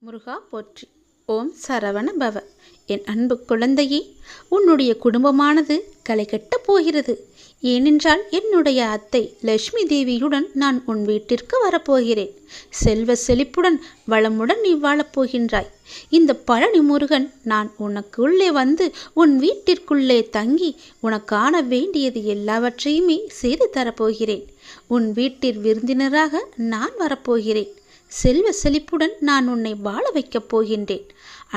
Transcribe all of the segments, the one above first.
முருகா போற்றி. ஓம் சரவண பவ. என் அன்பு குழந்தையே, உன்னுடைய குடும்பமானது களை கட்டப் போகிறது. ஏனென்றால் என்னுடைய அத்தை லட்சுமி தேவியுடன் நான் உன் வீட்டிற்கு வரப்போகிறேன். செல்வ செழிப்புடன் வளமுடன் நீ வாழப்போகின்றாய். இந்த பழனி முருகன் நான் உனக்குள்ளே வந்து உன் வீட்டிற்குள்ளே தங்கி உனக்கான வேண்டியது எல்லாவற்றையுமே செய்து தரப்போகிறேன். உன் வீட்டில் விருந்தினராக நான் வரப்போகிறேன். செல்வ செழிப்புடன் நான் உன்னை வாழ வைக்கப் போகின்றேன்.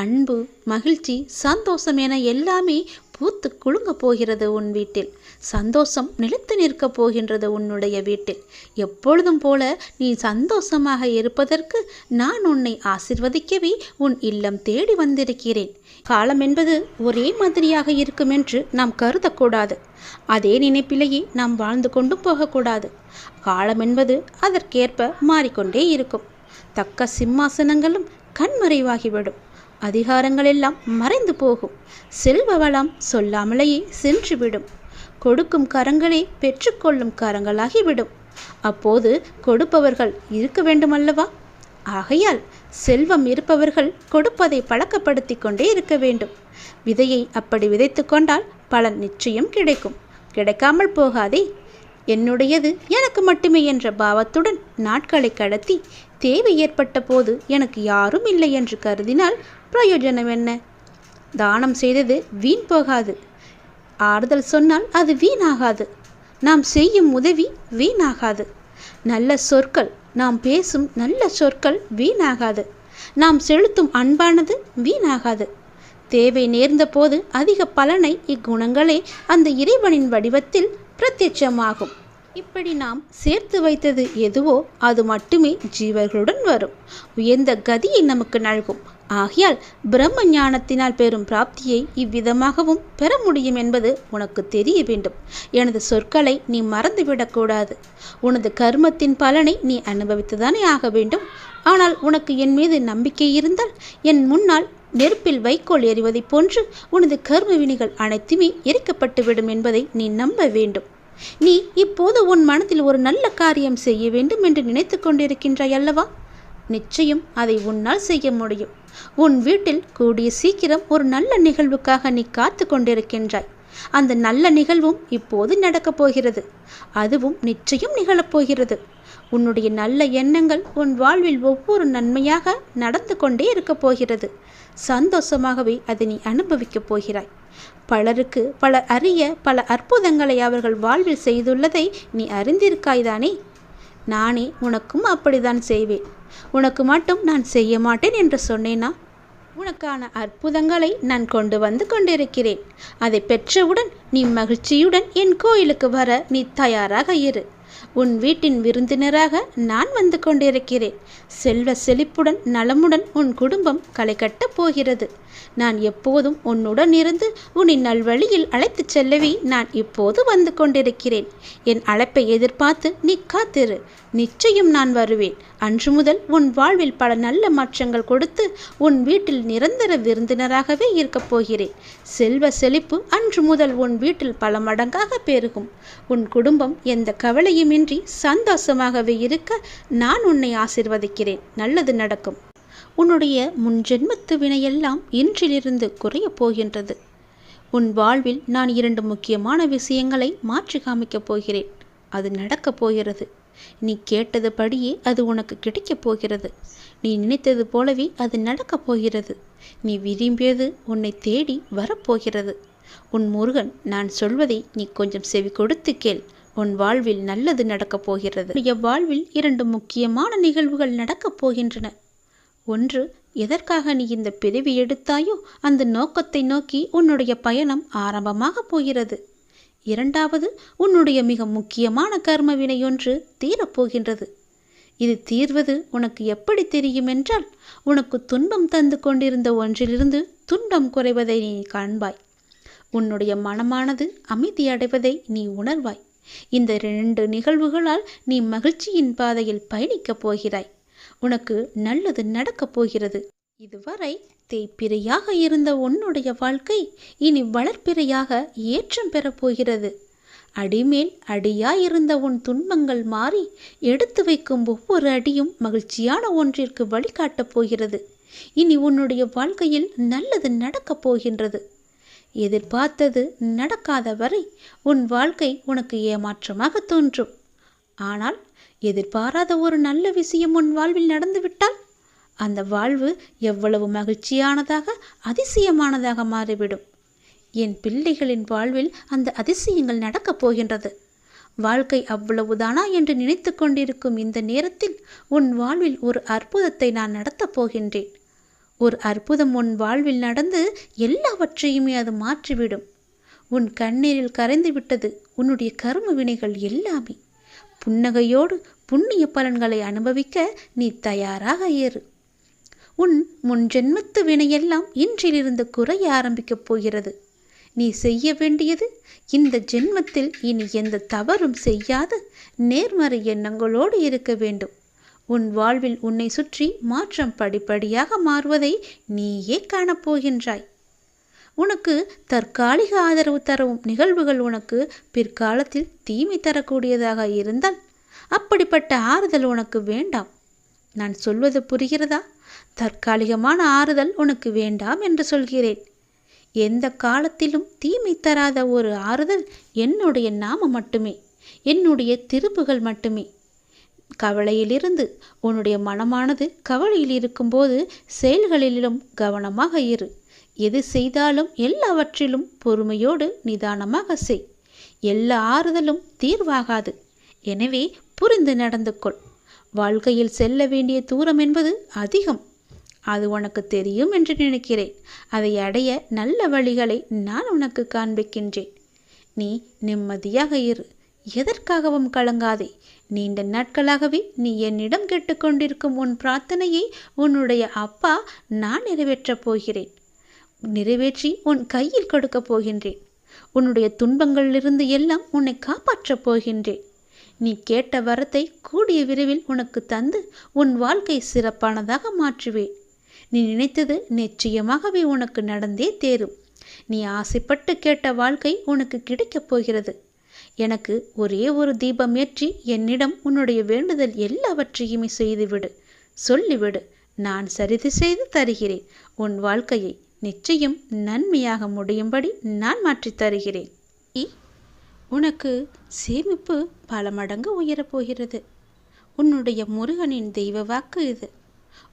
அன்பு, மகிழ்ச்சி, சந்தோஷம் என எல்லாமே பூத்து குலுங்க போகிறது உன் வீட்டில். சந்தோஷம் நிலைத்து நிற்கப் போகின்றது உன்னுடைய வீட்டில். எப்பொழுதும் போல நீ சந்தோஷமாக இருப்பதற்கு நான் உன்னை ஆசிர்வதிக்கவே உன் இல்லம் தேடி வந்திருக்கிறேன். காலம் என்பது ஒரே மாதிரியாக இருக்கும் என்று நாம் கருதக்கூடாது. அதே நினைப்பிலேயே நாம் வாழ்ந்து கொண்டும் போகக்கூடாது. காலம் என்பது அதற்கேற்ப மாறிக்கொண்டே இருக்கும். தக்க சிம்மாசனங்களும் கண்மறைவாகிவிடும். அதிகாரங்கள் எல்லாம் மறைந்து போகும். செல்வ வளம் சொல்லாமலேயே சென்றுவிடும். கொடுக்கும் கரங்களே பெற்றுக்கொள்ளும் கரங்களாகிவிடும். அப்போது கொடுப்பவர்கள் இருக்க வேண்டுமல்லவா? ஆகையால் செல்வம் இருப்பவர்கள் கொடுப்பதை பழக்கப்படுத்தி கொண்டே இருக்க வேண்டும். விதையை அப்படி விதைத்து கொண்டால் பலன் நிச்சயம் கிடைக்கும். கிடைக்காமல் போகாதே. என்னுடையது எனக்கு மட்டுமே என்ற பாவத்துடன் நாட்களை கடத்தி தேவை ஏற்பட்ட போது எனக்கு யாரும் இல்லை என்று கருதினால் பிரயோஜனம் என்ன? தானம் செய்தது வீண் போகாது. ஆறுதல் சொன்னால் அது வீணாகாது. நாம் செய்யும் உதவி வீணாகாது. நல்ல சொற்கள், நாம் பேசும் நல்ல சொற்கள் வீணாகாது. நாம் செலுத்தும் அன்பானது வீணாகாது. தேவை நேர்ந்த போது அதிக பலனை இக்குணங்களே அந்த இறைவனின் வடிவத்தில் பிரத்யட்சமாகும். இப்படி நாம் சேர்த்து வைத்தது எதுவோ அது மட்டுமே ஜீவர்களுடன் வரும். உயர்ந்த கதியை நமக்கு நல்கும். ஆகையால் பிரம்ம ஞானத்தினால் பெறும் பிராப்தியை இவ்விதமாகவும் பெற முடியும் என்பது உனக்கு தெரிய வேண்டும். எனது சொற்களை நீ மறந்துவிடக்கூடாது. உனது கர்மத்தின் பலனை நீ அனுபவித்துதானே ஆக வேண்டும். ஆனால் உனக்கு என் மீது நம்பிக்கை இருந்தால் என் முன்னால் நெருப்பில் வைக்கோல் எறிவதைப் போன்று உனது கர்ம வினைகள் அனைத்துமே எரிக்கப்பட்டுவிடும் என்பதை நீ நம்ப வேண்டும். நீ இப்போது உன் மனத்தில் ஒரு நல்ல காரியம் செய்ய வேண்டும் என்று நினைத்து கொண்டிருக்கின்றாய் அல்லவா? நிச்சயம் அதை உன்னால் செய்ய முடியும். உன் வீட்டில் கூடிய சீக்கிரம் ஒரு நல்ல நிகழ்வுக்காக நீ காத்து கொண்டிருக்கின்றாய். அந்த நல்ல நிகழ்வும் இப்போது நடக்கப் போகிறது. அதுவும் நிச்சயம் நிகழப்போகிறது. உன்னுடைய நல்ல எண்ணங்கள் உன் வாழ்வில் ஒவ்வொரு நன்மையாக நடந்து கொண்டே இருக்கப் போகிறது. சந்தோஷமாகவே அதை நீ அனுபவிக்கப் போகிறாய். பலருக்கு பலர் அறிய பல அற்புதங்களை அவர்கள் வாழ்வில் செய்துள்ளதை நீ அறிந்திருக்காய்தானே? நானே உனக்கும் அப்படித்தான் செய்வேன். உனக்கு மட்டும் நான் செய்ய மாட்டேன் என்று சொன்னேனா? உனக்கான அற்புதங்களை நான் கொண்டு வந்து கொண்டிருக்கிறேன். அதை பெற்றவுடன் நீ மகிழ்ச்சியுடன் என் கோயிலுக்கு வர நீ தயாராக இரு. உன் வீட்டின் விருந்தினராக நான் வந்து கொண்டிருக்கிறேன். செல்வ செழிப்புடன் நலமுடன் உன் குடும்பம் களை கட்டப் போகிறது. நான் எப்போதும் உன்னுடன் இருந்து உன்னை நல்வழியில் அழைத்துச் செல்லவே நான் இப்போது வந்து கொண்டிருக்கிறேன். என் அழைப்பை எதிர்பார்த்து நீ காத்திரு. நிச்சயம் நான் வருவேன். அன்று முதல் உன் வாழ்வில் பல நல்ல மாற்றங்கள் கொடுத்து உன் வீட்டில் நிரந்தர விருந்தினராகவே இருக்கப் போகிறேன். செல்வ செழிப்பு அன்று முதல் உன் வீட்டில் பல மடங்காக பெருகும். உன் குடும்பம் எந்த கவலையுமின்றி சந்தோஷமாகவே இருக்க நான் உன்னை ஆசிர்வதிக்கிறேன். நல்லது நடக்கும். உன்னுடைய முன்ஜென்மத்து வினையெல்லாம் இன்றிலிருந்து குறையப் போகின்றது. உன் வாழ்வில் நான் 2 முக்கியமான விஷயங்களை மாற்றி காமிக்கப் போகிறேன். அது நடக்கப் போகிறது. நீ கேட்டதுபடியே அது உனக்கு கிடைக்கப் போகிறது. நீ நினைத்தது போலவே அது நடக்கப் போகிறது. நீ விரும்பியது உன்னை தேடி வரப்போகிறது. உன் முருகன் நான் சொல்வதை நீ கொஞ்சம் செவி கொடுத்து கேள். உன் வாழ்வில் நல்லது நடக்கப் போகிறது. என் வாழ்வில் 2 முக்கியமான நிகழ்வுகள் நடக்கப் போகின்றன. ஒன்று, எதற்காக நீ இந்த பிறவி எடுத்தாயோ அந்த நோக்கத்தை நோக்கி உன்னுடைய பயணம் ஆரம்பமாக போகிறது. இரண்டாவது, உன்னுடைய மிக முக்கியமான கர்ம வினையொன்று தீரப்போகின்றது. இது தீர்வது உனக்கு எப்படி தெரியும் என்றால், உனக்கு துன்பம் தந்து கொண்டிருந்த ஒன்றிலிருந்து துன்பம் குறைவதை நீ காண்பாய். உன்னுடைய மனமானது அமைதி அடைவதை நீ உணர்வாய். இந்த 2 நிகழ்வுகளால் நீ மகிழ்ச்சியின் பாதையில் பயணிக்கப் போகிறாய். உனக்கு நல்லது நடக்கப் போகிறது. இதுவரை தேய்பிறையாக இருந்த உன்னுடைய வாழ்க்கை இனி வளர்ப்பிறையாக ஏற்றம் பெறப்போகிறது. அடிமேல் அடியாயிருந்த உன் துன்பங்கள் மாறி எடுத்து வைக்கும் ஒவ்வொரு அடியும் மகிழ்ச்சியான ஒன்றிற்கு வழிகாட்டப் போகிறது. இனி உன்னுடைய வாழ்க்கையில் நல்லது நடக்கப் போகின்றது. எதிர்பார்த்தது நடக்காத வரை உன் வாழ்க்கை உனக்கு ஏமாற்றமாக தோன்றும். ஆனால் எதிர்பாராத ஒரு நல்ல விஷயம் உன் வாழ்வில் நடந்துவிட்டால் அந்த வாழ்வு எவ்வளவு மகிழ்ச்சியானதாக அதிசயமானதாக மாறிவிடும். என் பிள்ளைகளின் வாழ்வில் அந்த அதிசயங்கள் நடக்கப் போகின்றது. வாழ்க்கை அவ்வளவுதானா என்று நினைத்து கொண்டிருக்கும் இந்த நேரத்தில் உன் வாழ்வில் ஒரு அற்புதத்தை நான் நடத்தப் போகின்றேன். ஒரு அற்புதம் உன் வாழ்வில் நடந்து எல்லாவற்றையுமே அது மாற்றிவிடும். உன் கண்ணீரில் கரைந்து விட்டது உன்னுடைய கர்ம வினைகள் எல்லாமே. புன்னகையோடு புண்ணிய பலன்களை அனுபவிக்க நீ தயாராக ஏறு. உன் முன்ஜென்மத்து வினையெல்லாம் இன்றிலிருந்து குறைய ஆரம்பிக்கப் போகிறது. நீ செய்ய வேண்டியது இந்த ஜென்மத்தில் இனி எந்த தவறும் செய்யாத நேர்மறை எண்ணங்களோடு இருக்க வேண்டும். உன் வாழ்வில் உன்னை சுற்றி மாற்றம் படிப்படியாக மாறுவதை நீயே காணப்போகின்றாய். உனக்கு தற்காலிக ஆதரவு தரவும் நிகழ்வுகள் உனக்கு பிற்காலத்தில் தீமை தரக்கூடியதாக இருந்தால் அப்படிப்பட்ட ஆறுதல் உனக்கு வேண்டாம். நான் சொல்வது புரிகிறதா? தற்காலிகமான ஆறுதல் உனக்கு வேண்டாம் என்று சொல்கிறேன். எந்த காலத்திலும் தீமை தராத ஒரு ஆறுதல் என்னுடைய நாமம் மட்டுமே, என்னுடைய திருப்புகள் மட்டுமே. கவலையிலிருந்து உன்னுடைய மனமானது கவலையில் இருக்கும்போது செயல்களிலும் கவனமாக இரு. எது செய்தாலும் எல்லாவற்றிலும் பொறுமையோடு நிதானமாக செய். எல்லா ஆறுதலும் தீர்வாகாது. எனவே புரிந்து நடந்து கொள். வாழ்க்கையில் செல்ல வேண்டிய தூரம் என்பது அதிகம். அது உனக்கு தெரியும் என்று நினைக்கிறேன். அதை அடைய நல்ல வழிகளை நான் உனக்கு காண்பிக்கின்றேன். நீ நிம்மதியாக இரு. எதற்காகவும் கலங்காதே. நீண்ட நாட்களாகவே நீ என்னிடம் கேட்டுக்கொண்டிருக்கும் உன் பிரார்த்தனையை உன்னுடைய அப்பா நான் நிறைவேற்றப் போகிறேன். நிறைவேற்றி உன் கையில் கொடுக்கப் போகின்றேன். உன்னுடைய துன்பங்களிலிருந்து எல்லாம் உன்னை காப்பாற்றப் போகின்றேன். நீ கேட்ட வரத்தை கூடிய விரைவில் உனக்கு தந்து உன் வாழ்க்கை சிறப்பானதாக மாற்றுவேன். நீ நினைத்தது நிச்சயமாகவே உனக்கு நடந்தே தேரும். நீ ஆசைப்பட்டு கேட்ட வாழ்க்கை உனக்கு கிடைக்கப் போகிறது. எனக்கு ஒரே ஒரு தீபம் ஏற்றி என்னிடம் உன்னுடைய வேண்டுதல் எல்லாவற்றையுமே செய்துவிடு, சொல்லிவிடு. நான் சரிது செய்து தருகிறேன். உன் வாழ்க்கையை நிச்சயம் நன்மையாக முடியும்படி நான் மாற்றித் தருகிறேன். உனக்கு சேமிப்பு பல மடங்கு உயரப்போகிறது. உன்னுடைய முருகனின் தெய்வ வாக்கு இது.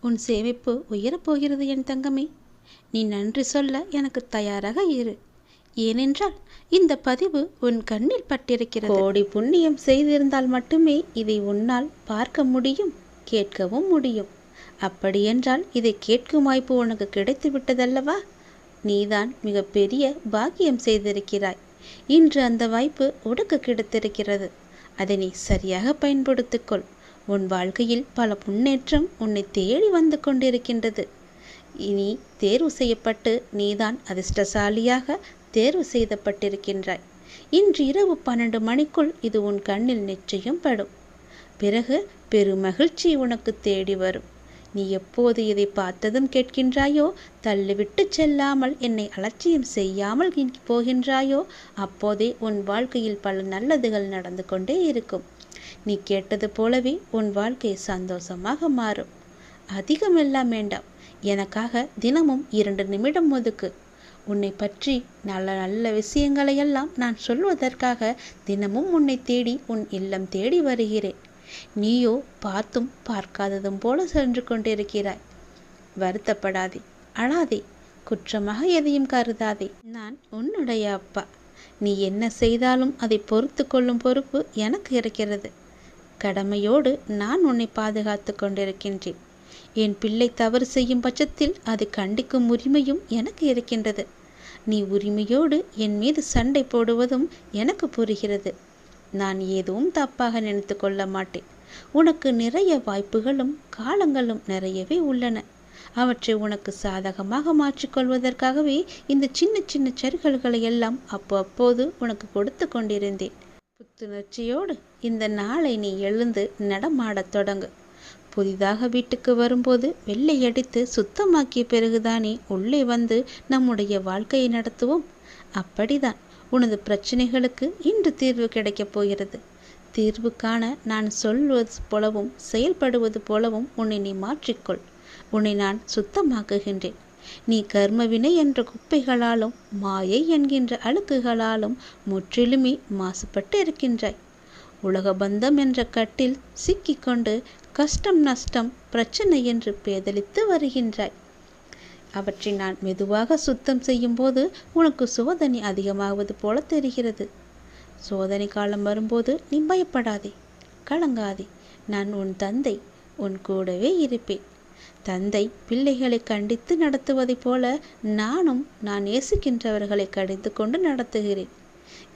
உன் சேமிப்பு உயரப்போகிறது என் தங்கமே. நீ நன்றி சொல்ல எனக்கு தயாராக இரு. ஏனென்றால் இந்த பதிவு உன் கண்ணில் பட்டிருக்கிறது. கோடி புண்ணியம் செய்திருந்தால் மட்டுமே இதை உன்னால் பார்க்க முடியும், கேட்கவும் முடியும். அப்படியென்றால் இதை கேட்கும் வாய்ப்பு உனக்கு கிடைத்து விட்டதல்லவா? நீதான் மிகப்பெரிய பாக்கியம் செய்திருக்கிறாய். இன்று அந்த வாய்ப்பு உனக்கு கிடைத்திருக்கிறது. அதை நீ சரியாக பயன்படுத்திக்கொள். உன் வாழ்க்கையில் பல முன்னேற்றம் உன்னை தேடி வந்து கொண்டிருக்கின்றது. இனி தேர்வு செய்யப்பட்டு நீதான் அதிர்ஷ்டசாலியாக தேர்வு செய்யப்பட்டிருக்கின்றாய். இன்று இரவு 12 மணிக்குள் இது உன் கண்ணில் நிச்சயம் படும். பிறகு பெருமகிழ்ச்சி உனக்கு தேடி வரும். நீ எப்போது இதை பார்த்ததும் கேட்கின்றாயோ, தள்ளிவிட்டு செல்லாமல் என்னை அலட்சியம் செய்யாமல் போகின்றாயோ, அப்போதே உன் வாழ்க்கையில் பல நல்லதுகள் நடந்து கொண்டே இருக்கும். நீ கேட்டது போலவே உன் வாழ்க்கை சந்தோஷமாக மாறும். அதிகமெல்லாம் வேண்டாம். எனக்காக தினமும் 2 நிமிடம் ஒதுக்கு. உன்னை பற்றி நல்ல நல்ல விஷயங்களையெல்லாம் நான் சொல்வதற்காக தினமும் உன்னை தேடி உன் இல்லம் தேடி வருகிறேன். நீயோ பார்த்தும் பார்க்காததும் போல சென்று கொண்டிருக்கிறாய். வருத்தப்படாதே, அழாதே, குற்றமாக எதையும் கருதாதே. நான் உன்னுடைய அப்பா. நீ என்ன செய்தாலும் அதை பொறுத்து கொள்ளும் பொறுப்பு எனக்கு இருக்கிறது. கடமையோடு நான் உன்னை பாதுகாத்து கொண்டிருக்கின்றேன். என் பிள்ளை தவறு செய்யும் பட்சத்தில் அதை கண்டிக்கும் உரிமையும் எனக்கு இருக்கின்றது. நீ உரிமையோடு என் மீது சண்டை போடுவதும் எனக்கு புரிகிறது. நான் எதுவும் தப்பாக நினைத்து கொள்ள மாட்டேன். உனக்கு நிறைய வாய்ப்புகளும் காலங்களும் நிறையவே உள்ளன. அவற்றை உனக்கு சாதகமாக மாற்றிக்கொள்வதற்காகவே இந்த சின்ன சின்ன சறுகல்களை எல்லாம் அப்போது உனக்கு கொடுத்து கொண்டிருந்தேன். புத்துணர்ச்சியோடு இந்த நாளை நீ எழுந்து நடமாடத் தொடங்கு. புதிதாக வீட்டுக்கு வரும்போது வெள்ளை அடித்து சுத்தமாக்கிய பிறகுதானே உள்ளே வந்து நம்முடைய வாழ்க்கையை நடத்துவோம். அப்படிதான் உனது பிரச்சனைகளுக்கு இன்று தீர்வு கிடைக்கப் போகிறது. தீர்வு காண நான் சொல்வது போலவும் செயல்படுவது போலவும் உன்னை நீ மாற்றிக்கொள். உன்னை நான் சுத்தமாக்குகின்றேன். நீ கர்மவினை என்ற குப்பைகளாலும் மாயை என்கின்ற அழுக்குகளாலும் முற்றிலுமே மாசுபட்டு இருக்கின்றாய். உலக பந்தம் என்ற கட்டில் சிக்கிக்கொண்டு கஷ்டம் நஷ்டம் பிரச்சனை என்று பேதலித்து வருகின்றாய். அவற்றை நான் மெதுவாக சுத்தம் செய்யும் போது உனக்கு சோதனை அதிகமாவது போல தெரிகிறது. சோதனை காலம் வரும்போது நீ பயப்படாதே, கலங்காதே. நான் உன் தந்தை, உன் கூடவே இருப்பேன். தந்தை பிள்ளைகளை கண்டித்து நடத்துவதைப் போல நானும் நான் நேசிக்கின்றவர்களை கடிந்து கொண்டு நடத்துகிறேன்.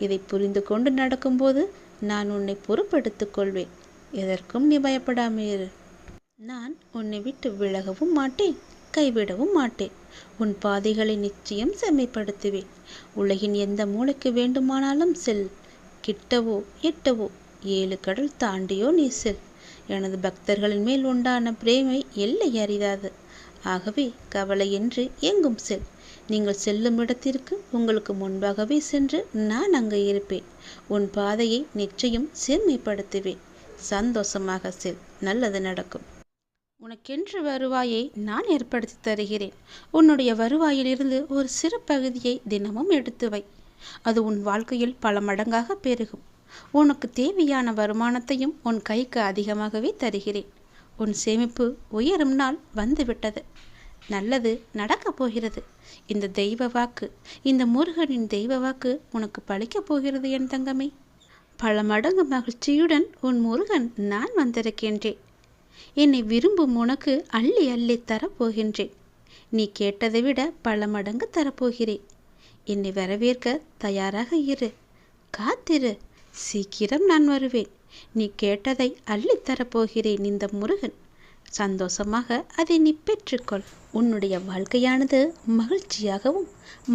இதை புரிந்து கொண்டு நடக்கும்போது நான் உன்னை பொறுப்படுத்திக் கொள்வேன். எதற்கும் நீ பயப்படாமேறு. நான் உன்னை விட்டு விலகவும் மாட்டேன், கைவிடவும் மாட்டேன். உன் பாதைகளை நிச்சயம் செம்மைப்படுத்துவேன். உலகின் எந்த மூலைக்கு வேண்டுமானாலும் செல். கிட்டவோ எட்டவோ 7 கடல் தாண்டியோ நீ செல். எனது பக்தர்களின் மேல் உண்டான பிரேமை எல்லை அறியாது. ஆகவே கவலையின்றி எங்கும் செல். நீங்கள் செல்லும் இடத்திற்கு உங்களுக்கு முன்பாகவே சென்று நான் அங்கு இருப்பேன். உன் பாதையை நிச்சயம் செம்மைப்படுத்துவேன். சந்தோஷமாக செல், நல்லது நடக்கும். உனக்கென்று வருவாயை நான் ஏற்படுத்தி தருகிறேன். உன்னுடைய வருவாயிலிருந்து ஒரு சிறு பகுதியை தினமும் எடுத்து வை. அது உன் வாழ்க்கையில் பல மடங்காக பெருகும். உனக்கு தேவையான வருமானத்தையும் உன் கைக்கு அதிகமாகவே தருகிறேன். உன் சேமிப்பு உயரும் நாள் வந்துவிட்டது. நல்லது நடக்கப் போகிறது. இந்த தெய்வ வாக்கு, இந்த முருகனின் தெய்வ வாக்கு உனக்கு பலிக்கப் போகிறது என் தங்கமே. பல மடங்கு மகிழ்ச்சியுடன் உன் முருகன் நான் வந்திருக்கின்றேன். என்னை விரும்பும் உனக்கு அள்ளி அள்ளி தரப்போகின்றேன். நீ கேட்டதை விட பல மடங்கு தரப்போகிறேன். என்னை வரவேற்க தயாராக இரு, காத்திரு. சீக்கிரம் நான் வருவேன். நீ கேட்டதை அள்ளித்தரப்போகிறேன் இந்த முருகன். சந்தோஷமாக அதை நீ பெற்றுக்கொள். உன்னுடைய வாழ்க்கையானது மகிழ்ச்சியாகவும்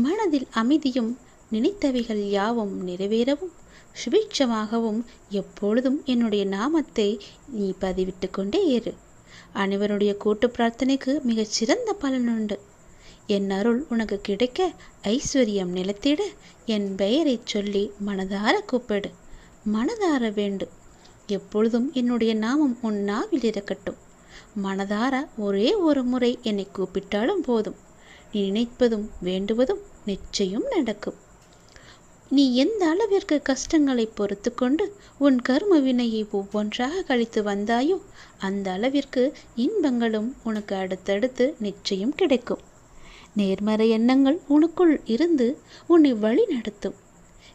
மனதில் அமைதியும் நினைத்தவைகள் யாவும் நிறைவேறவும் சுபிட்சமாகவும் எப்பொழுதும் என்னுடைய நாமத்தை நீ பதிவிட்டு கொண்டே இரு. அனைவருடைய கூட்டு பிரார்த்தனைக்கு மிகச் சிறந்த பலனுண்டு. என் அருள் உனக்கு கிடைக்க, ஐஸ்வர்யம் நிலைத்திட என் பெயரை சொல்லி மனதார கூப்பிடு. மனதார வேண்டு. எப்பொழுதும் என்னுடைய நாமம் உன் நாவில் இருக்கட்டும். மனதார ஒரே ஒரு முறை என்னை கூப்பிட்டாலும் போதும். நீ நினைப்பதும் வேண்டுவதும் நிச்சயம் நடக்கும். நீ எந்த அளவிற்கு கஷ்டங்களை பொறுத்து கொண்டு உன் கர்ம வினையை ஒவ்வொன்றாக கழித்து வந்தாயோ அந்த அளவிற்கு இன்பங்களும் உனக்கு அடுத்தடுத்து நிச்சயம் கிடைக்கும். நேர்மறை எண்ணங்கள் உனக்குள் இருந்து உன்னை வழி நடத்தும்.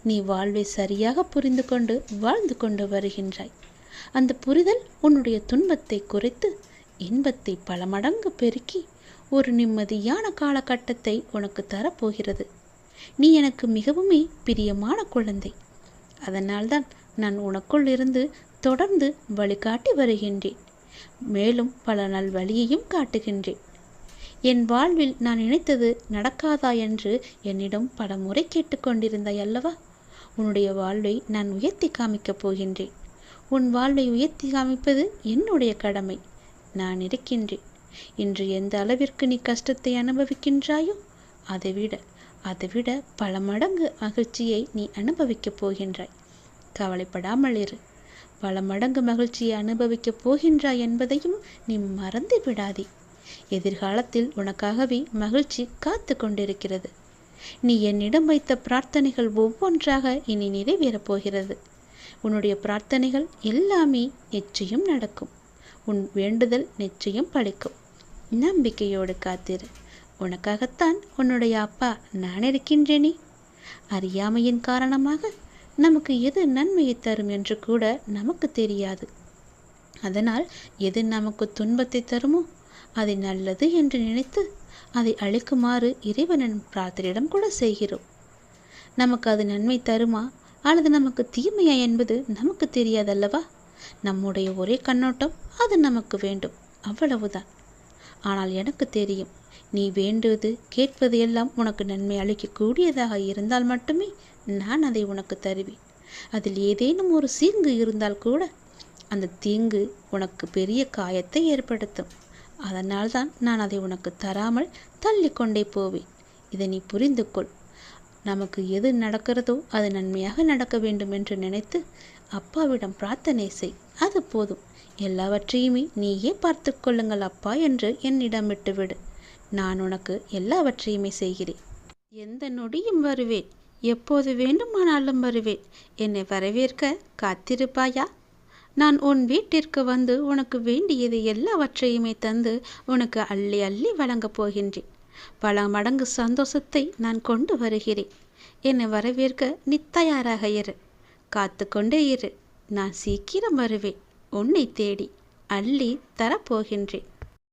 நீ வாழ்வை சரியாக புரிந்து கொண்டு வாழ்ந்து கொண்டு வருகின்றாய். அந்த புரிதல் உன்னுடைய துன்பத்தை குறைத்து இன்பத்தை பல மடங்கு பெருக்கி ஒரு நிம்மதியான காலகட்டத்தை உனக்கு தரப்போகிறது. நீ எனக்கு மிகவுமே பிரியமான குழந்தை. அதனால்தான் நான் உனக்குள் இருந்து தொடர்ந்து வழிகாட்டி வருகின்றேன். மேலும் பல நாள் வழியையும் காட்டுகின்றேன். என் வாழ்வில் நான் நினைத்தது நடக்காதா என்று என்னிடம் பல முறை கேட்டுக்கொண்டிருந்தாய் அல்லவா? உன்னுடைய வாழ்வை நான் உயர்த்தி காமிக்கப் போகின்றேன். உன் வாழ்வை உயர்த்தி காமிப்பது என்னுடைய கடமை. நான் இருக்கின்றேன். இன்று எந்த அளவிற்கு நீ கஷ்டத்தை அனுபவிக்கின்றாயோ அதைவிட பல மடங்கு மகிழ்ச்சியை நீ அனுபவிக்கப் போகின்றாய். கவலைப்படாமல் இரு. பல மடங்கு மகிழ்ச்சியை அனுபவிக்கப் போகின்றாய் என்பதையும் நீ மறந்து விடாதே. எதிர்காலத்தில் உனக்காகவே மகிழ்ச்சி காத்து கொண்டிருக்கிறது. நீ என்னிடம் வைத்த பிரார்த்தனைகள் ஒவ்வொன்றாக இனி நிறைவேறப் போகிறது. உன்னுடைய பிரார்த்தனைகள் எல்லாமே நிச்சயம் நடக்கும். உன் வேண்டுதல் நிச்சயம் பலிக்கும். நம்பிக்கையோடு காத்திரு. உனக்காகத்தான் உன்னுடைய அப்பா நான் இருக்கின்றேனே. அறியாமையின் காரணமாக நமக்கு எது நன்மையை தரும் என்று கூட நமக்கு தெரியாது. அதனால் எது நமக்கு துன்பத்தை தருமோ அதை நல்லது என்று நினைத்து அதை அழிக்குமாறு இறைவனின் பிரார்த்தனையிடம் கூட செய்கிறோம். நமக்கு அது நன்மை தருமா அல்லது நமக்கு தீமையா என்பது நமக்கு தெரியாதல்லவா? நம்முடைய ஒரே கண்ணோட்டம் அது நமக்கு வேண்டும், அவ்வளவுதான். ஆனால் எனக்கு தெரியும், நீ வேண்டுவது கேட்பது எல்லாம் உனக்கு நன்மை அளிக்கக்கூடியதாக இருந்தால் மட்டுமே நான் அதை உனக்கு தருவேன். அதில் ஏதேனும் ஒரு தீங்கு இருந்தால் கூட அந்த தீங்கு உனக்கு பெரிய காயத்தை ஏற்படுத்தும். அதனால்தான் நான் அதை உனக்கு தராமல் தள்ளி கொண்டே போவேன். இதை நீ புரிந்து கொள். நமக்கு எது நடக்கிறதோ அது நன்மையாக நடக்க வேண்டும் என்று நினைத்து அப்பாவிடம் பிரார்த்தனை செய், அது போதும். எல்லாவற்றையுமே நீயே பார்த்து கொள்ளுங்கள் அப்பா என்று என்னிடம் விட்டுவிடு. நான் உனக்கு எல்லாவற்றையுமே செய்கிறேன். எந்த நொடியும் வருவேன், எப்போது வேண்டுமானாலும் வருவேன். என்னை வரவேற்க காத்திருப்பாயா? நான் உன் வீட்டிற்கு வந்து உனக்கு வேண்டியது எல்லாவற்றையுமே தந்து உனக்கு அள்ளி அள்ளி வழங்கப் போகின்றேன். பல மடங்கு சந்தோஷத்தை நான் கொண்டு வருகிறேன். என்னை வரவேற்க நீ தயாராக இரு, காத்து கொண்டே இரு. நான் சீக்கிரம் வருவேன், உன்னை தேடி அள்ளி தரப்போகின்றேன்.